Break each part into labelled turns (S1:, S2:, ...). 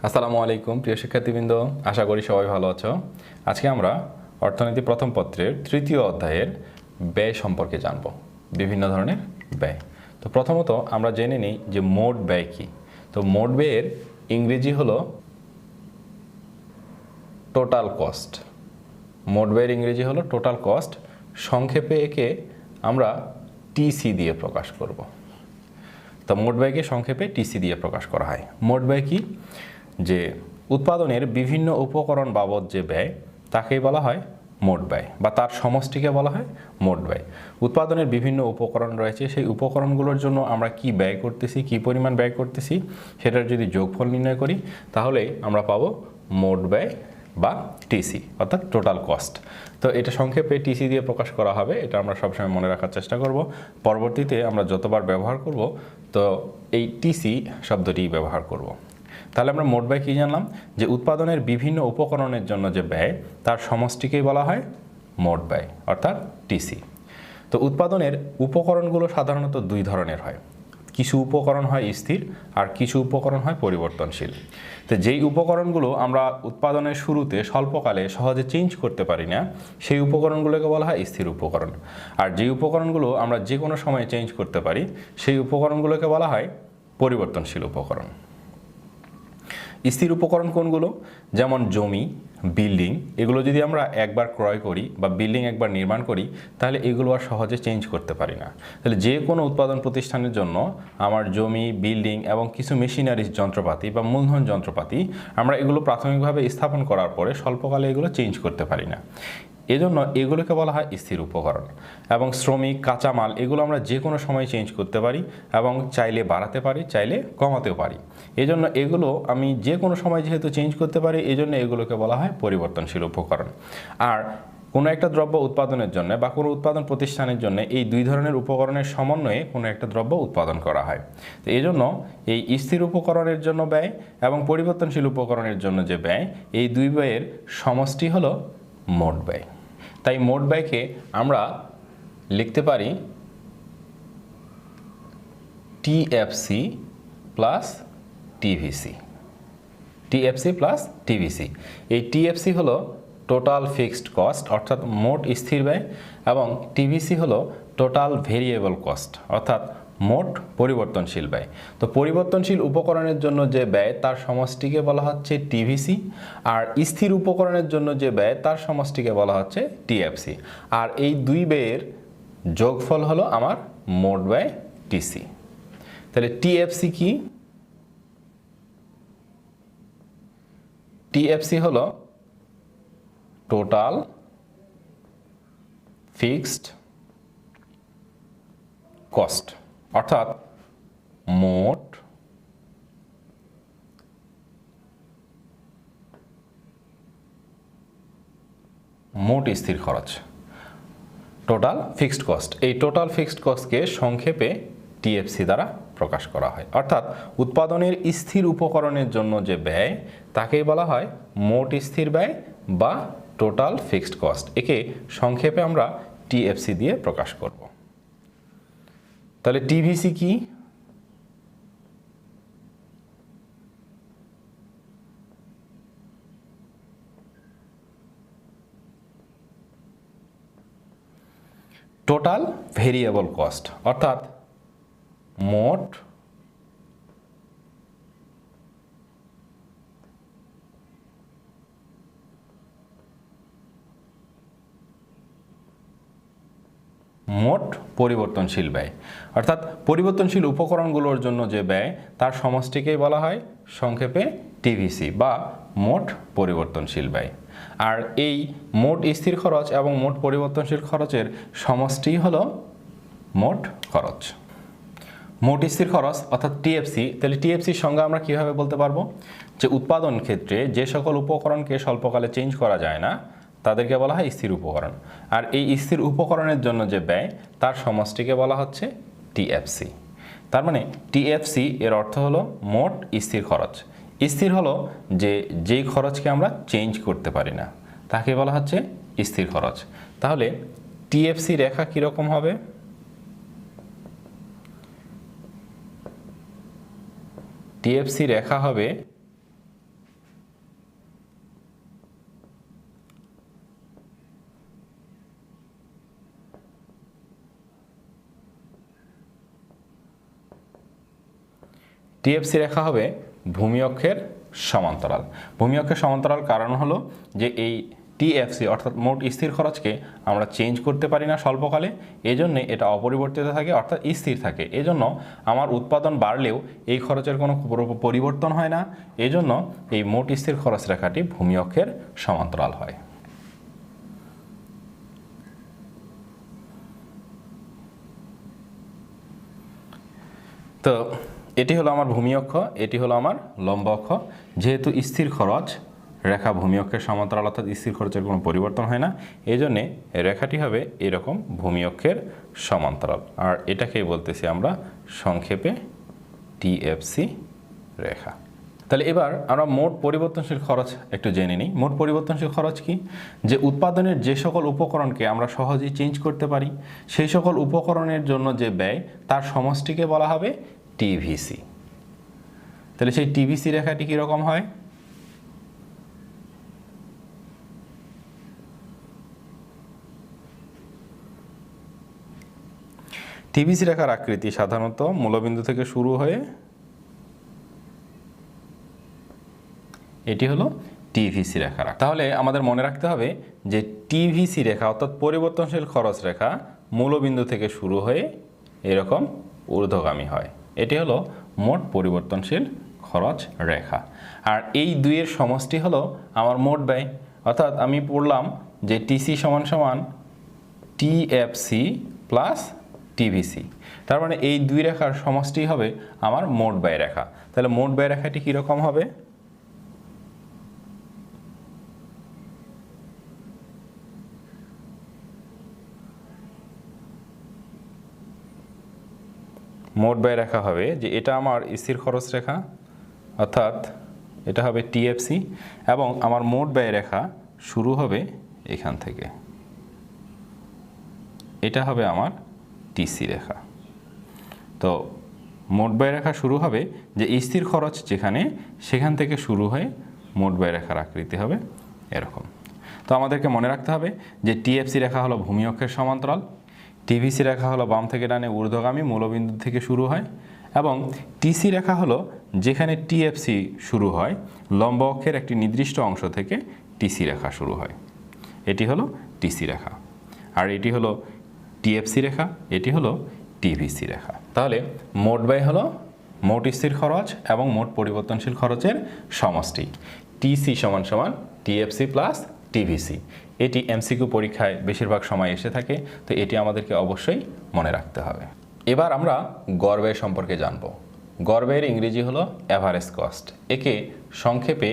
S1: আসসালামু আলাইকুম প্রিয় শিক্ষার্থীবৃন্দ, আশা করি সবাই ভালো আছো। আজকে আমরা অর্থনীতি প্রথম পত্রের তৃতীয় অধ্যায়ের ব্যয় সম্পর্কে জানব, বিভিন্ন ধরনের ব্যয়। তো প্রথমত আমরা জেনে নিই যে মোট ব্যয় কী। তো মোট ব্যয়ের ইংরেজি হলো টোটাল কস্ট। মোট ব্যয়ের ইংরেজি হলো টোটাল কস্ট, সংক্ষেপে একে আমরা টিসি দিয়ে প্রকাশ করব। তো মোট ব্যয়কে সংক্ষেপে টিসি দিয়ে প্রকাশ করা হয়। মোট ব্যয় কি? যে উৎপাদনের বিভিন্ন উপকরণ বাবদ যে ব্যয় তাকেই বলা হয় মোট ব্যয়, বা তার সমষ্টিকে বলা হয় মোট ব্যয়। উৎপাদনের বিভিন্ন উপকরণ রয়েছে, সেই উপকরণগুলোর জন্য আমরা কি ব্যয় করতেছি, কি পরিমাণ ব্যয় করতেছি, সেটার যদি যোগফল নির্ণয় করি তাহলে আমরা পাবো মোট ব্যয় বা টিসি, অর্থাৎ টোটাল কস্ট। তো এটা সংক্ষেপে টিসি দিয়ে প্রকাশ করা হবে, এটা আমরা সবসময় মনে রাখার চেষ্টা করব। পরবর্তীতে আমরা যতবার ব্যবহার করব তো এই টিসি শব্দটি ব্যবহার করব। তাহলে আমরা মোট ব্যয় কী জানলাম? যে উৎপাদনের বিভিন্ন উপকরণের জন্য যে ব্যয় তার সমষ্টিকেই বলা হয় মোট ব্যয়, অর্থাৎ টিসি। তো উৎপাদনের উপকরণগুলো সাধারণত দুই ধরনের হয়। কিছু উপকরণ হয় স্থির আর কিছু উপকরণ হয় পরিবর্তনশীল। তো যেই উপকরণগুলো আমরা উৎপাদনের শুরুতে স্বল্পকালে সহজে চেঞ্জ করতে পারি না, সেই উপকরণগুলোকে বলা হয় স্থির উপকরণ। আর যেই উপকরণগুলো আমরা যে কোনো সময়ে চেঞ্জ করতে পারি সেই উপকরণগুলোকে বলা হয় পরিবর্তনশীল উপকরণ। স্থির উপকরণ কোনগুলো? যেমন জমি, বিল্ডিং, এগুলো যদি আমরা একবার ক্রয় করি বা বিল্ডিং একবার নির্মাণ করি তাহলে এগুলো আর সহজে চেঞ্জ করতে পারি না। তাহলে যে কোনো উৎপাদন প্রতিষ্ঠানের জন্য আমার জমি, বিল্ডিং এবং কিছু মেশিনারিজ যন্ত্রপাতি বা মূলধন যন্ত্রপাতি আমরা এগুলো প্রাথমিকভাবে স্থাপন করার পরে স্বল্পকালে এগুলো চেঞ্জ করতে পারি না, এজন্য এগুলোকে বলা হয় স্থির উপকরণ। এবং শ্রমিক, কাঁচামাল, এগুলো আমরা যে কোনো সময় চেঞ্জ করতে পারি এবং চাইলে বাড়াতে পারি, চাইলে কমাতেও পারি। এজন্য এগুলো আমি যে কোনো সময় যেহেতু চেঞ্জ করতে পারি, এজন্য এগুলোকে বলা হয় পরিবর্তনশীল উপকরণ। আর কোনো একটা দ্রব্য উৎপাদনের জন্য বা কোনো উৎপাদন প্রতিষ্ঠানের জন্য এই দুই ধরনের উপকরণের সমন্বয়ে কোনো একটা দ্রব্য উৎপাদন করা হয়। তো এই জন্য এই স্থির উপকরণের জন্য ব্যয় এবং পরিবর্তনশীল উপকরণের জন্য যে ব্যয়, এই দুই ব্যয়ের সমষ্টি হলো মোট ব্যয়। তাই মোট ব্যয়কে আমরা লিখতে পারি TFC plus TVC. TFC plus TVC. এই টিএফসি হলো টোটাল ফিক্সড কস্ট, অর্থাৎ মোট স্থির ব্যয়, এবং টিভিসি হলো টোটাল ভেরিয়েবল কস্ট, অর্থাৎ মোট পরিবর্তনশীল ব্যয়। তো পরিবর্তনশীল উপকরণের জন্য যে ব্যয় তার সমষ্টিকে বলা হচ্ছে টিভিসি, আর স্থির উপকরণের জন্য যে ব্যয় তার সমষ্টিকে বলা হচ্ছে টিএফসি। আর এই দুই ব্যয়ের যোগফল হলো আমার মোট ব্যয় টিসি। তাহলে টিএফসি কি? টিএফসি হলো টোটাল ফিক্সড কস্ট, অর্থাৎ মোট স্থির খরচ, টোটাল ফিক্সড কস্ট। এই টোটাল ফিক্সড কস্টকে সংক্ষেপে টিএফসি দ্বারা প্রকাশ করা হয়। অর্থাৎ উৎপাদনের স্থির উপকরণের জন্য যে ব্যয় তাকেই বলা হয় মোট স্থির ব্যয় বা টোটাল ফিক্সড কস্ট। একে সংক্ষেপে আমরা টিএফসি দিয়ে প্রকাশ করব। তাহলে টিভিসি কি? টোটাল ভেরিয়েবল কস্ট, অর্থাৎ মোট পরিবর্তনশীল ব্যয়। অর্থাৎ পরিবর্তনশীল উপকরণগুলোর জন্য যে ব্যয় তার সমষ্টিকেই বলা হয় সংক্ষেপে টিভিসি বা মোট পরিবর্তনশীল ব্যয়। আর এই মোট স্থির খরচ এবং মোট পরিবর্তনশীল খরচের সমষ্টি হলো মোট খরচ। মোট স্থির খরচ অর্থাৎ টিএফসি। তাহলে টিএফসির সংজ্ঞা আমরা কীভাবে বলতে পারবো? যে উৎপাদন ক্ষেত্রে যে সকল উপকরণকে স্বল্পকালে চেঞ্জ করা যায় না তাদেরকে বলা হয় স্থির উপকরণ। আর এই স্থির উপকরণের জন্য যে ব্যয় তার সমষ্টিকে বলা হচ্ছে টিএফসি। তার মানে টিএফসি এর অর্থ হলো মোট স্থির খরচ। স্থির হলো যেই খরচকে আমরা চেঞ্জ করতে পারি না তাকে বলা হচ্ছে স্থির খরচ। তাহলে টিএফসি রেখা কীরকম হবে? টিএফসি রেখা হবে টিএফসি রেখা হবে ভূমি অক্ষের সমান্তরাল। ভূমি অক্ষের সমান্তরাল কারণ হলো যে এই টিএফসি অর্থাৎ মোট স্থির খরচকে আমরা চেঞ্জ করতে পারি না স্বল্পকালে, এজন্য এটা অপরিবর্তিত থাকে অর্থাৎ স্থির থাকে। এজন্য আমার উৎপাদন বাড়লেও এই খরচের কোনো পরিবর্তন হয় না, এজন্য এই মোট স্থির খরচ রেখাটি ভূমি অক্ষের সমান্তরাল হয়। তো এটি হলো আমার ভূমি অক্ষ, এটি হলো আমার লম্ব অক্ষ। যেহেতু স্থির খরচ রেখা ভূমি অক্ষের সমান্তরাল অর্থাৎ স্থির খরচের কোনো পরিবর্তন হয় না, এই জন্যে রেখাটি হবে এরকম ভূমি অক্ষের সমান্তরাল। আর এটাকেই বলতেছি আমরা সংক্ষেপে টিএফসি রেখা। তাহলে এবার আমরা মোট পরিবর্তনশীল খরচ একটু জেনে নিই। মোট পরিবর্তনশীল খরচ কি? যে উৎপাদনের যে সকল উপকরণকে আমরা সহজেই চেঞ্জ করতে পারি, সেই সকল উপকরণের জন্য যে ব্যয় তার সমষ্টিকে বলা হবে টিভিসি। তাহলে সেই টিভিসি রেখাটি কীরকম হয়? টিভিসি রেখার আকৃতি সাধারণত মূলবিন্দু থেকে শুরু হয়ে এটি হলো টিভিসি রেখা। তাহলে আমাদের মনে রাখতে হবে যে টিভিসি রেখা অর্থাৎ পরিবর্তনশীল খরচ রেখা মূলবিন্দু থেকে শুরু হয়ে এরকম ঊর্ধ্বগামী হয়। এটি হলো মোট পরিবর্তনশীল খরচ রেখা। আর এই দুইয়ের সমষ্টি হলো আমার মোট ব্যয়। অর্থাৎ আমি পড়লাম যে টিসি সমান সমান টিএফসি প্লাস টিভিসি, তার মানে এই দুই রেখার সমষ্টি হবে আমার মোট ব্যয় রেখা। তাহলে মোট ব্যয় রেখাটি কীরকম হবে? মোট ব্যয় রেখা হবে যে এটা আমার স্থির খরচ রেখা অর্থাৎ এটা হবে টিএফসি এবং আমার মোট ব্যয় রেখা শুরু হবে এখান থেকে, এটা হবে আমার টিসি রেখা। তো মোট ব্যয় রেখা শুরু হবে যে স্থির খরচ যেখানে সেখান থেকে শুরু হয়ে মোট ব্যয় রেখার আকৃতি হবে এরকম। তো আমাদেরকে মনে রাখতে হবে যে টিএফসি রেখা হলো ভূমি অক্ষের সমান্তরাল, টিভিসি রেখা হলো বাম থেকে ডানে ঊর্ধ্বগামী মূলবিন্দু থেকে শুরু হয়, এবং টিসি রেখা হলো যেখানে টিএফসি শুরু হয় লম্ব অক্ষের একটি নির্দিষ্ট অংশ থেকে টিসি রেখা শুরু হয়, এটি হলো টিসি রেখা। আর এটি হলো টিএফসি রেখা, এটি হলো টিভিসি রেখা। তাহলে মোট ব্যয় হলো মোট স্থির খরচ এবং মোট পরিবর্তনশীল খরচের সমষ্টি। টিসি সমান সমান টিএফসি প্লাস টিভিসি। এটি এমসিকিউ পরীক্ষায় বেশিরভাগ সময় এসে থাকে, তো এটি আমাদেরকে অবশ্যই মনে রাখতে হবে। এবার আমরা গড় ব্যয় সম্পর্কে জানব। গড় ব্যয়ের ইংরেজি হলো অ্যাভারেজ কস্ট, একে সংক্ষেপে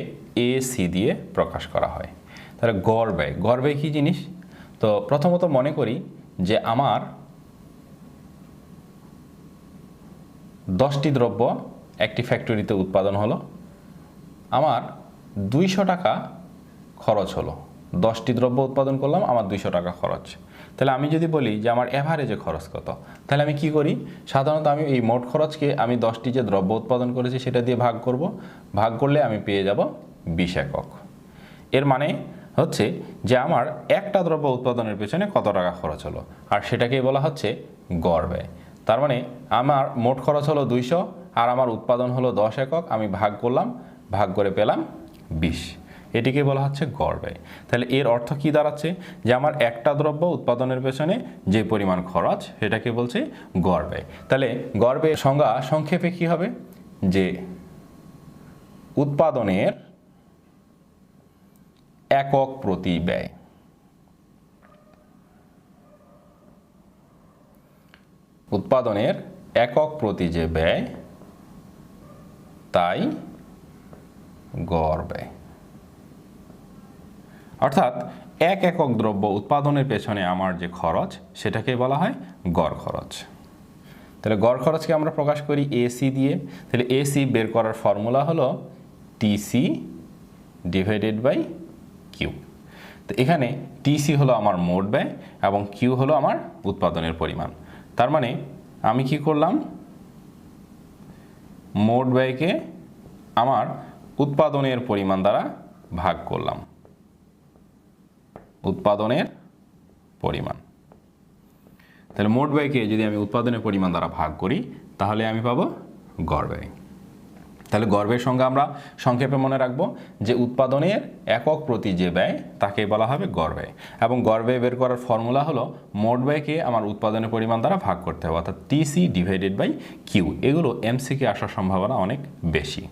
S1: এসি দিয়ে প্রকাশ করা হয়। তাহলে গড় ব্যয় কী জিনিস? তো প্রথমত মনে করি যে আমার 10টি দ্রব্য একটি ফ্যাক্টরিতে উৎপাদন হলো, আমার 200 টাকা খরচ হলো। 10টি দ্রব্য উৎপাদন করলাম, আমার 200 টাকা খরচ। তাহলে আমি যদি বলি যে আমার অ্যাভারেজে খরচ কত, তাহলে আমি কি করি? সাধারণত আমি এই মোট খরচকে আমি 10টি যে দ্রব্য উৎপাদন করেছি সেটা দিয়ে ভাগ করব। ভাগ করলে আমি পেয়ে যাব 20 একক। এর মানে হচ্ছে যে আমার একটা দ্রব্য উৎপাদনের পেছনে কত টাকা খরচ হলো, আর সেটাকেই বলা হচ্ছে গড় ব্যয়। তার মানে আমার মোট খরচ হলো 200 আর আমার উৎপাদন হলো 10 একক, আমি ভাগ করলাম, ভাগ করে পেলাম 20, এটিকে বলা হচ্ছে গড় ব্যয়। তাহলে এর অর্থ কি দাঁড়াচ্ছে? যে আমার একটা দ্রব্য উৎপাদনের পেছনে যে পরিমাণ খরচ সেটাকে বলছে গড় ব্যয়। তাহলে গড় ব্যয়ের সংজ্ঞা সংক্ষেপে কি হবে? যে উৎপাদনের একক প্রতি ব্যয়। উৎপাদনের একক প্রতি যে ব্যয় তাই গড় ব্যয়। অর্থাৎ এক একক দ্রব্য উৎপাদনের পেছনে আমার যে খরচ সেটাকে বলা হয় গড় খরচ। তাহলে গড় খরচকে আমরা প্রকাশ করি এসি দিয়ে। তাহলে এসি বের করার ফর্মুলা হলো টিসি ডিভাইডেড বাই কিউ। তো এখানে টিসি হলো আমার মোট ব্যয় এবং কিউ হলো আমার উৎপাদনের পরিমাণ। তার মানে আমি কি করলাম? মোট ব্যয়কে আমার উৎপাদনের পরিমাণ দ্বারা ভাগ করলাম। উৎপাদনের পরিমাণ, তাহলে মোট ব্যয়কে যদি আমি উৎপাদনের পরিমাণ দ্বারা ভাগ করি তাহলে আমি পাবো গড় ব্যয়। তাহলে গড় ব্যয়ের সংজ্ঞা আমরা সংক্ষেপে মনে রাখবো যে উৎপাদনের একক প্রতি যে ব্যয় তাকে বলা হবে গড় ব্যয়, এবং গড় ব্যয় বের করার ফর্মুলা হলো মোট ব্যয়কে আমার উৎপাদনের পরিমাণ দ্বারা ভাগ করতে হবে, অর্থাৎ টিসি ডিভাইডেড বাই কিউ। এগুলো এমসিকে আসার সম্ভাবনা অনেক বেশি।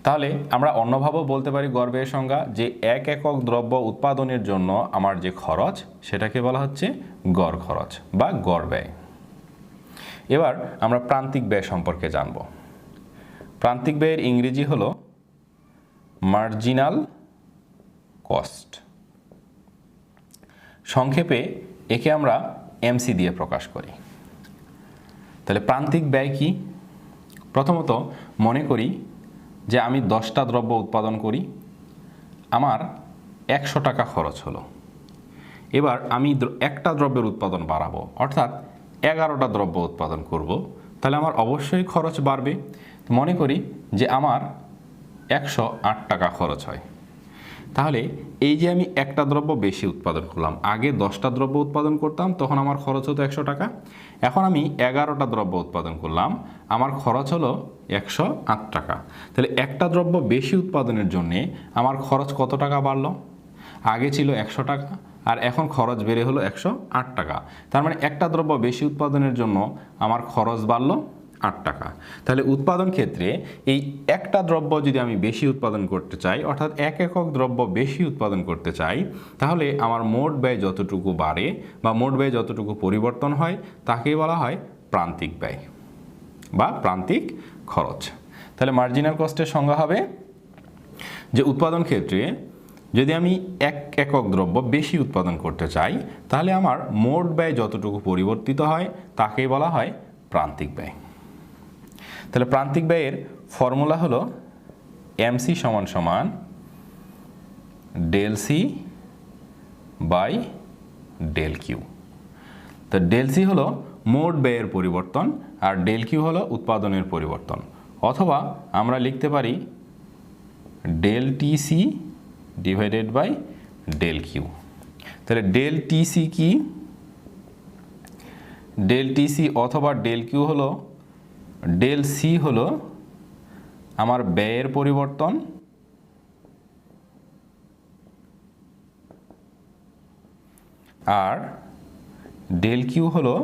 S1: তাহলে আমরা অন্যভাবেও বলতে পারি গড় ব্যয়ের সংজ্ঞা যে এক একক দ্রব্য উৎপাদনের জন্য আমার যে খরচ সেটাকে বলা হচ্ছে গড় খরচ বা গড় ব্যয়। এবার আমরা প্রান্তিক ব্যয় সম্পর্কে জানব। প্রান্তিক ব্যয়ের ইংরেজি হলো মার্জিনাল কস্ট। সংক্ষেপে একে আমরা এমসি দিয়ে প্রকাশ করি। তাহলে প্রান্তিক ব্যয় কি? প্রথমত মনে করি যে আমি 10টা দ্রব্য উৎপাদন করি, আমার 100 টাকা খরচ হলো। এবার আমি একটা দ্রব্যের উৎপাদন বাড়াবো, অর্থাৎ 11টা দ্রব্য উৎপাদন করব, তাহলে আমার অবশ্যই খরচ বাড়বে। মনে করি যে আমার 108 টাকা খরচ হয়। তাহলে এই যে আমি একটা দ্রব্য বেশি উৎপাদন করলাম, আগে 10টা দ্রব্য উৎপাদন করতাম তখন আমার খরচ হতো 100 টাকা, এখন আমি 11টা দ্রব্য উৎপাদন করলাম, আমার খরচ হলো 108 টাকা। তাহলে একটা দ্রব্য বেশি উৎপাদনের জন্যে আমার খরচ কত টাকা বাড়লো? আগে ছিল 100 টাকা আর এখন খরচ বেড়ে হলো 108 টাকা। তার মানে একটা দ্রব্য বেশি উৎপাদনের জন্য আমার খরচ বাড়লো 8 টাকা। তাহলে উৎপাদন ক্ষেত্রে এই একটা দ্রব্য যদি আমি বেশি উৎপাদন করতে চাই, অর্থাৎ এক একক দ্রব্য বেশি উৎপাদন করতে চাই, তাহলে আমার মোট ব্যয় যতটুকু বাড়ে বা মোট ব্যয় যতটুকু পরিবর্তন হয় তাকে বলা হয় প্রান্তিক ব্যয় বা প্রান্তিক খরচ। তাহলে মার্জিনাল কস্টের সংজ্ঞা হবে যে উৎপাদন ক্ষেত্রে যদি আমি এক একক দ্রব্য বেশি উৎপাদন করতে চাই, তাহলে আমার মোট ব্যয় যতটুকু পরিবর্তিত হয় তাকে বলা হয় প্রান্তিক ব্যয়। তাহলে প্রান্তিক ব্যয়ের ফর্মুলা হলো এমসি সমান সমান del C by del Q. তো ডেল সি হলো মোট ব্যয়ের পরিবর্তন আর ডেল কিউ হলো উৎপাদনের পরিবর্তন, অথবা আমরা লিখতে পারি del TC divided by del Q. তাহলে ডেল টিসি কি? ডেল টিসি অথবা ডেল কিউ হলো ডেল সি হলো আমার ব্যয়ের পরিবর্তন আর ডেল কিউ হলো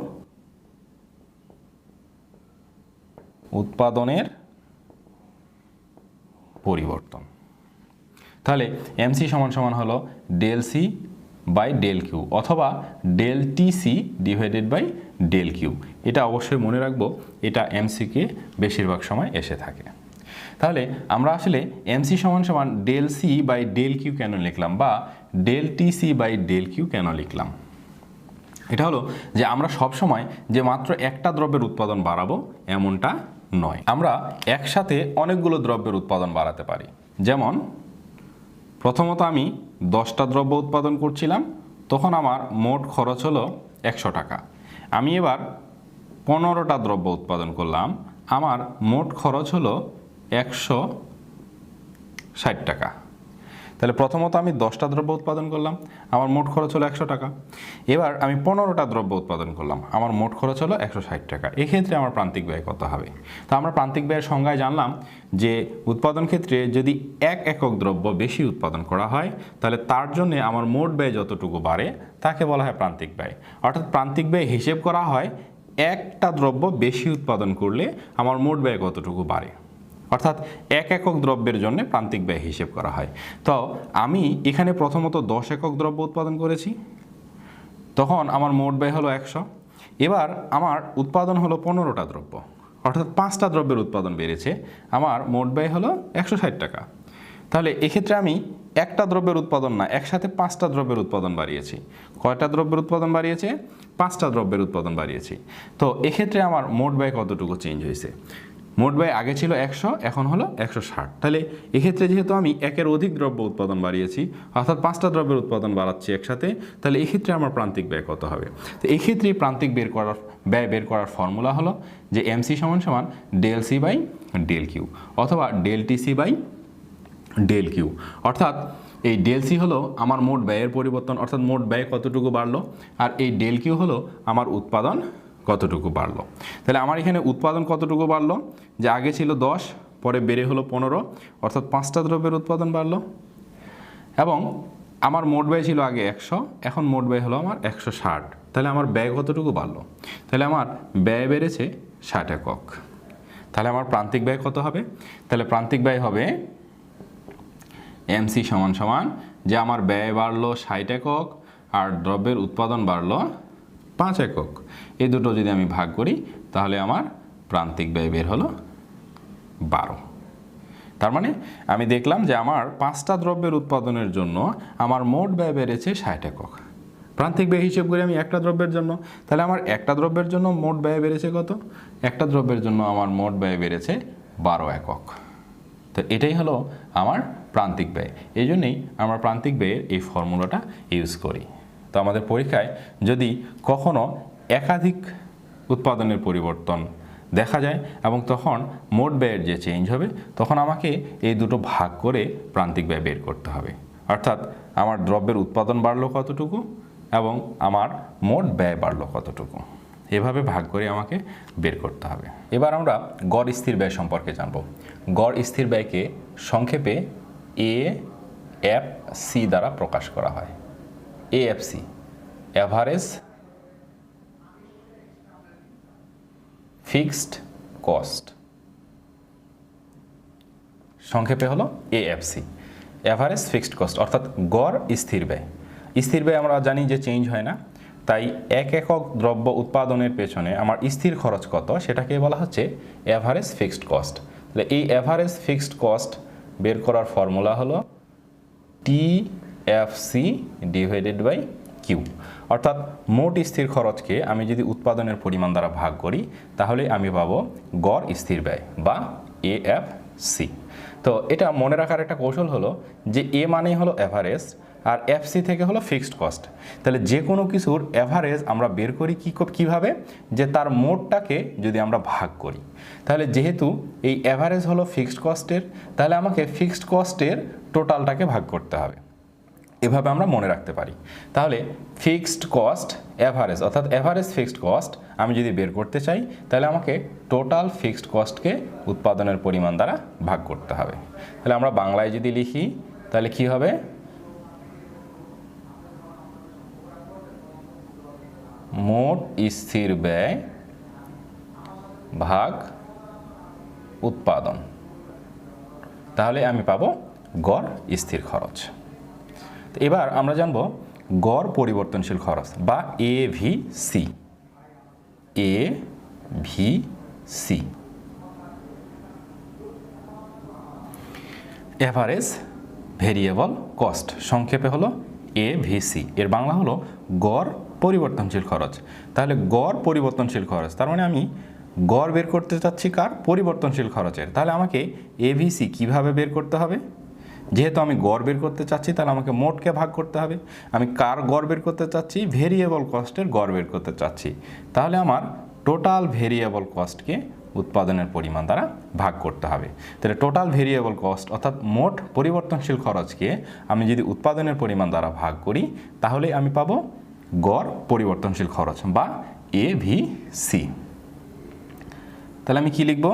S1: উৎপাদনের পরিবর্তন। তাহলে এমসি সমান সমান হলো del C by del Q অথবা del TC divided by del Q. এটা অবশ্যই মনে রাখবো, এটা এমসিকে বেশিরভাগ সময় এসে থাকে। তাহলে আমরা আসলে এমসি সমান সমান del C by del Q কেন লিখলাম বা del TC by del Q কেন লিখলাম? এটা হলো যে আমরা সব সময় যে মাত্র একটা দ্রব্যের উৎপাদন বাড়াবো এমনটা নয়, আমরা একসাথে অনেকগুলো দ্রব্যের উৎপাদন বাড়াতে পারি। যেমন প্রথমত আমি 10টা দ্রব্য উৎপাদন করছিলাম, তখন আমার মোট খরচ হলো 100 টাকা। আমি এবার 15টা দ্রব্য উৎপাদন করলাম, আমার মোট খরচ হলো 160 টাকা। তাহলে প্রথমত আমি 10টা দ্রব্য উৎপাদন করলাম, আমার মোট খরচ হলো 100 টাকা। এবার আমি 15টা দ্রব্য উৎপাদন করলাম, আমার মোট খরচ হলো 160 টাকা। এক্ষেত্রে আমার প্রান্তিক ব্যয় কত হবে? তা আমরা প্রান্তিক ব্যয়ের সংজ্ঞায় জানলাম যে উৎপাদন ক্ষেত্রে যদি এক একক দ্রব্য বেশি উৎপাদন করা হয়, তাহলে তার জন্য আমার মোট ব্যয় যতটুকু বাড়ে তাকে বলা হয় প্রান্তিক ব্যয়। অর্থাৎ প্রান্তিক ব্যয় হিসেব করা হয় একটা দ্রব্য বেশি উৎপাদন করলে আমার মোট ব্যয় কতটুকু বাড়ে, অর্থাৎ এক একক দ্রব্যের জন্য প্রান্তিক ব্যয় হিসেব করা হয়। তো আমি এখানে প্রথমত 10 একক দ্রব্য উৎপাদন করেছি, তখন আমার মোট ব্যয় হলো 100। এবার আমার উৎপাদন হলো 15টা দ্রব্য, অর্থাৎ 5টা দ্রব্যের উৎপাদন বেড়েছে, আমার মোট ব্যয় হলো 160 টাকা। তাহলে এক্ষেত্রে আমি একটা দ্রব্যের উৎপাদন না, একসাথে 5টা দ্রব্যের উৎপাদন বাড়িয়েছি। কয়টা দ্রব্যের উৎপাদন বাড়িয়েছে? 5টা দ্রব্যের উৎপাদন বাড়িয়েছি। তো এক্ষেত্রে আমার মোট ব্যয় কতটুকু চেঞ্জ হয়েছে? মোট ব্যয় আগে ছিল 100, এখন হলো 160। তাহলে এক্ষেত্রে যেহেতু আমি একের অধিক দ্রব্য উৎপাদন বাড়িয়েছি, অর্থাৎ 5টা দ্রব্যের উৎপাদন বাড়াচ্ছি একসাথে, তাহলে এক্ষেত্রে আমার প্রান্তিক ব্যয় কত হবে? তো এক্ষেত্রে প্রান্তিক ব্যয় বের করার ফর্মুলা হলো যে এমসি সমান সমান del C by del Q অথবা del TC by del Q. অর্থাৎ এই ডেল সি হলো আমার মোট ব্যয়ের পরিবর্তন, অর্থাৎ মোট ব্যয় কতটুকু বাড়লো, আর এই ডেল কিউ হলো আমার উৎপাদন কতটুকু বাড়লো। তাহলে আমার এখানে উৎপাদন কতটুকু বাড়লো, যে আগে ছিল 10, পরে বেড়ে হলো 15, অর্থাৎ 5টা দ্রব্যের উৎপাদন বাড়লো। এবং আমার মোট ব্যয় ছিল আগে 100, এখন মোট ব্যয় হলো আমার 160। তাহলে আমার ব্যয় কতটুকু বাড়লো, তাহলে আমার ব্যয় বেড়েছে 60 একক। তাহলে আমার প্রান্তিক ব্যয় কত হবে, তাহলে প্রান্তিক ব্যয় হবে MC সমান সমান যে আমার ব্যয় বাড়লো 60 একক আর দ্রব্যের উৎপাদন বাড়লো 5 একক। এই দুটো যদি আমি ভাগ করি তাহলে আমার প্রান্তিক ব্যয় বের হলো 12। তার মানে আমি দেখলাম যে আমার 5টা দ্রব্যের উৎপাদনের জন্য আমার মোট ব্যয় বেড়েছে 60 একক। প্রান্তিক ব্যয় হিসেব করি আমি একটা দ্রব্যের জন্য, তাহলে আমার একটা দ্রব্যের জন্য মোট ব্যয় বেড়েছে কত, একটা দ্রব্যের জন্য আমার মোট ব্যয় বেড়েছে 12 একক। তো এটাই হলো আমার প্রান্তিক ব্যয়। এই জন্যেই আমরা প্রান্তিক ব্যয়ের এই ফর্মুলাটা ইউজ করি। তো আমাদের পরীক্ষায় যদি কখনো একাধিক উৎপাদনের পরিবর্তন দেখা যায় এবং তখন মোট ব্যয়ের যে চেঞ্জ হবে, তখন আমাকে এই দুটো ভাগ করে প্রান্তিক ব্যয় বের করতে হবে। অর্থাৎ আমার দ্রব্যের উৎপাদন বাড়লো কতটুকু এবং আমার মোট ব্যয় বাড়লো কতটুকু, এভাবে ভাগ করে আমাকে বের করতে হবে। এবার আমরা গড় স্থির ব্যয় সম্পর্কে জানব। গড় স্থির ব্যয়কে সংক্ষেপে AFC দ্বারা প্রকাশ করা হয়। AFC, অ্যাভারেজ ফিক্সড কস্ট, সংক্ষেপে হলো AFC, অ্যাভারেজ ফিক্সড কস্ট, অর্থাৎ গড় স্থির ব্যয়। স্থির ব্যয় আমরা জানি যে চেঞ্জ হয় না, তাই 1 একক দ্রব্য উৎপাদনের পেছনে আমার স্থির খরচ কত সেটাকে বলা হচ্ছে অ্যাভারেজ ফিক্সড কস্ট। তাহলে এই অ্যাভারেজ ফিক্সড কস্ট বের করার ফর্মুলা হলো TFC ডিভাইডেড বাই কিউ। অর্থাৎ মোট স্থির খরচকে আমি যদি উৎপাদনের পরিমাণ দ্বারা ভাগ করি তাহলে আমি পাবো গড় স্থির ব্যয় বা AFC। তো এটা মনে রাখার একটা কৌশল হলো যে A মানেই হলো অ্যাভারেজ আর FC থেকে হলো ফিক্সড কস্ট। তাহলে যে কোনো কিছুর অ্যাভারেজ আমরা বের করি কীভাবে, যে তার মোটটাকে যদি আমরা ভাগ করি। তাহলে যেহেতু এই অ্যাভারেজ হলো ফিক্সড কস্টের, তাহলে আমাকে ফিক্সড কস্টের টোটালটাকে ভাগ করতে হবে। এভাবে আমরা মনে রাখতে পারি। তাহলে ফিক্সড কস্ট অ্যাভারেজ, অর্থাৎ অ্যাভারেজ ফিক্সড কস্ট আমি যদি বের করতে চাই তাহলে আমাকে টোটাল ফিক্সড কস্টকে উৎপাদনের পরিমাণ দ্বারা ভাগ করতে হবে। তাহলে আমরা বাংলায় যদি লিখি তাহলে কি হবে, মোট স্থির ব্যয় ভাগ উৎপাদন, তাহলে আমি পাবো গড় স্থির খরচ। তো এবার আমরা জানব গড় পরিবর্তনশীল খরচ বা AVC। AVC, average variable cost, সংক্ষেপে হলো AVC। এর বাংলা হলো গড় পরিবর্তনশীল খরচ। তাহলে গড় পরিবর্তনশীল খরচ, তার মানে আমি গড় বের করতে চাচ্ছি কার, পরিবর্তনশীল খরচের। তাহলে আমাকে AVC কিভাবে বের করতে হবে, যেহেতু আমি গড় বের করতে চাচ্ছি তাহলে আমাকে মোটকে ভাগ করতে হবে। আমি কার গড় বের করতে চাচ্ছি, ভেরিয়েবল কস্টের গড় বের করতে চাচ্ছি। তাহলে আমার টোটাল ভেরিয়েবল কস্টকে উৎপাদনের পরিমাণ দ্বারা ভাগ করতে হবে। তাহলে টোটাল ভেরিয়েবল কস্ট অর্থাৎ মোট পরিবর্তনশীল খরচকে আমি যদি উৎপাদনের পরিমাণ দ্বারা ভাগ করি তাহলে আমি পাবো গড় পরিবর্তনশীল খরচ বা AVC। তাহলে আমি কি লিখব,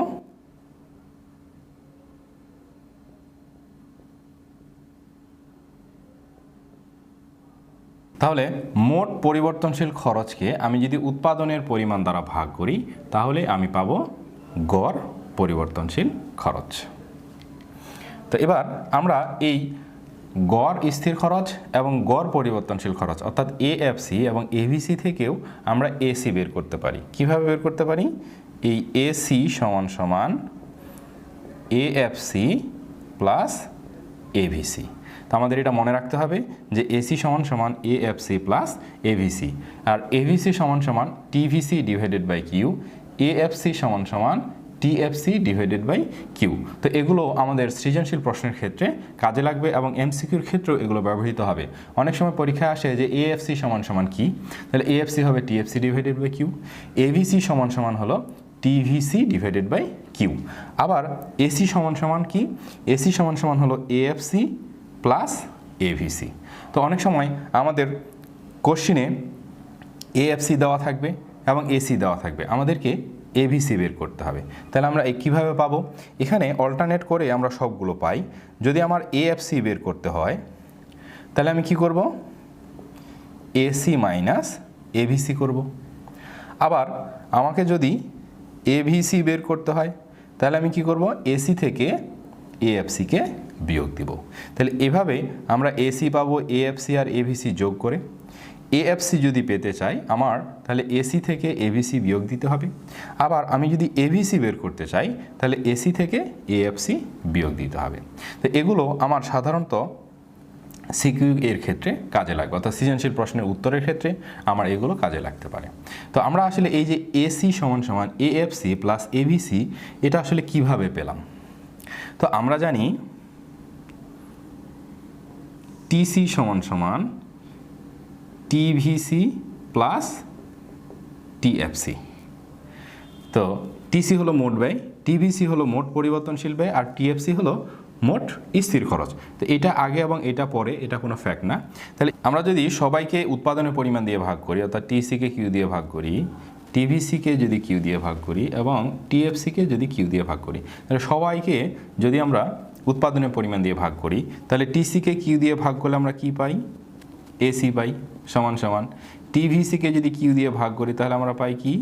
S1: তাহলে মোট পরিবর্তনশীল খরচকে আমি যদি উৎপাদনের পরিমাণ দ্বারা ভাগ করি তাহলে আমি পাবো গড় পরিবর্তনশীল খরচ। তো এবার আমরা এই গড় স্থির খরচ এবং গড় পরিবর্তনশীল খরচ অর্থাৎ AFC এবং AVC থেকেও আমরা AC বের করতে পারি। কিভাবে বের করতে পারি, এই AC সমান সমান AFC প্লাস AVC। তো আমাদের এটা মনে রাখতে হবে যে AC সমান সমান AFC প্লাস AVC আর AVC সমান সমান TVC divided by Q, AFC সমান সমান TFC ডিভাইডেড বাই কিউ। তো এগুলো আমাদের সৃজনশীল প্রশ্নের ক্ষেত্রে কাজে লাগবে এবং MCQর ক্ষেত্রেও এগুলো ব্যবহৃত হবে। অনেক সময় পরীক্ষায় আসে যে AFC সমান সমান কি, তাহলে AFC হবে TFC divided by Q, AVC সমান সমান হলো TVC ডিভাইডেড বাই কিউ। আবার AC সমান সমান কি, AC সমান সমান হলো AFC প্লাস AVC। তো অনেক সময় আমাদের কোশ্চিনে AFC দেওয়া থাকবে এবং এসি দেওয়া থাকবে, আমাদেরকে এভিসি বের করতে হবে। তাহলে আমরা কীভাবে পাবো? এখানে অল্টারনেট করে আমরা সবগুলো পাই। যদি আমার এএফসি বের করতে হয় তাহলে আমি কি করব? এসি মাইনাস এভিসি করব। আবার আমাকে যদি এভিসি বের করতে হয় তাহলে আমি কি করব? এসি থেকে এএফসিকে বিয়োগ দিব। তাহলে এভাবে আমরা এসি পাবো এএফসি আর এভিসি যোগ করে। এএফসি যদি পেতে চাই আমার, তাহলে এসি থেকে এভিসি বিয়োগ দিতে হবে। আবার আমি যদি এভিসি বের করতে চাই তাহলে এসি থেকে এএফসি বিয়োগ দিতে হবে। তো এগুলো আমার সাধারণত সিকিউ এর ক্ষেত্রে কাজে লাগবে, অর্থাৎ সৃজনশীল প্রশ্নের উত্তরের ক্ষেত্রে আমার এগুলো কাজে লাগতে পারে। তো আমরা আসলে এই যে এসি সমান সমান এএফসি প্লাস এভিসি, এটা আসলে কিভাবে পেলাম? তো আমরা জানি টিসি সমান সমান টিভিসি প্লাস টিএফসি। তো টিসি হলো মোট ব্যয়, টিভিসি হলো মোট পরিবর্তনশীল ব্যয়, আর টিএফসি হলো মোট স্থির খরচ। তো এটা আগে এবং এটা পরে, এটা কোনো ফ্যাক্ট না। তাহলে আমরা যদি সবাইকে উৎপাদনের পরিমাণ দিয়ে ভাগ করি, অর্থাৎ টিসিকে কিউ দিয়ে ভাগ করি, টিভিসিকে যদি কিউ দিয়ে ভাগ করি এবং টিএফসিকে যদি কিউ দিয়ে ভাগ করি, তাহলে সবাইকে যদি আমরা উৎপাদনের পরিমাণ দিয়ে ভাগ করি তাহলে টিসিকে কিউ দিয়ে ভাগ করলে আমরা কি পাই? এসি পাই সমান সমান। টিভিসিকে যদি কিউ দিয়ে ভাগ করি তাহলে আমরা পাই কি?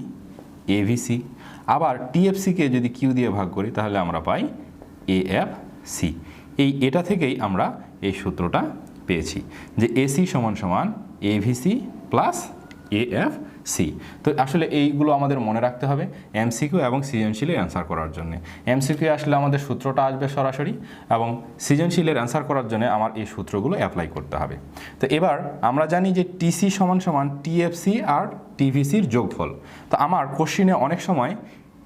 S1: এভিসি। আবার টিএফসিকে যদি কিউ দিয়ে ভাগ করি তাহলে আমরা পাই এএফসি। এটা থেকেই আমরা এই সূত্রটা পেয়েছি যে এসি সমান সমান এভিসি প্লাস এএফসি। তো আসলে এইগুলো আমাদের মনে রাখতে হবে এমসিকিউ এবং সৃজনশীলের অ্যান্সার করার জন্য। এমসিকিউ আসলে আমাদের সূত্রটা আসবে সরাসরি, এবং সৃজনশীলের অ্যান্সার করার জন্য আমার এই সূত্রগুলো অ্যাপ্লাই করতে হবে। তো এবার আমরা জানি যে টিসি সমান সমান টিএফসি আর টিভিসির যোগফল। তো আমার কোশ্চিনে অনেক সময়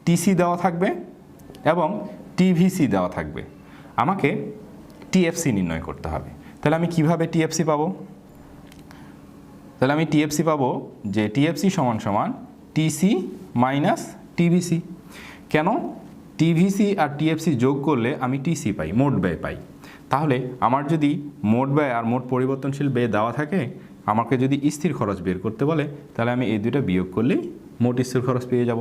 S1: টিসি দেওয়া থাকবে এবং টিভিসি দেওয়া থাকবে, আমাকে টিএফসি নির্ণয় করতে হবে। তাহলে আমি কিভাবে টিএফসি পাবো? তাহলে আমি টিএফসি পাবো যে টিএফসি সমান সমান টিসি মাইনাস টিভিসি। কেন? টিভিসি আর টিএফসি যোগ করলে আমি টিসি পাই, মোট ব্যয় পাই। তাহলে আমার যদি মোট ব্যয় আর মোট পরিবর্তনশীল ব্যয় দেওয়া থাকে, আমাকে যদি স্থির খরচ বের করতে বলে তাহলে আমি এই দুটো বিয়োগ করলেই মোট স্থির খরচ পেয়ে যাব।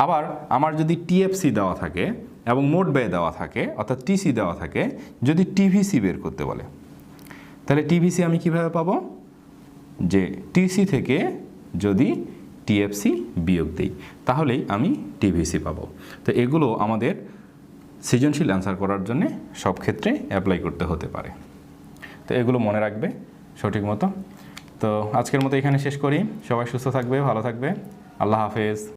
S1: আবার আমার যদি টিএফসি দেওয়া থাকে এবং মোট ব্যয় দেওয়া থাকে, অর্থাৎ টিসি দেওয়া থাকে, যদি টিভিসি বের করতে বলে তাহলে টিভিসি আমি কিভাবে পাবো? যে টিসি থেকে যদি টিএফসি বিয়োগ দিই তাহলেই আমি টিভিসি পাবো। তো এগুলো আমাদের সৃজনশীল অ্যান্সার করার জন্য সব ক্ষেত্রে অ্যাপ্লাই করতে হতে পারে। তো এগুলো মনে রাখবে সঠিক মতো। তো আজকের মতো এখানে শেষ করি। সবাই সুস্থ থাকবে, ভালো থাকবে। আল্লাহ হাফেজ।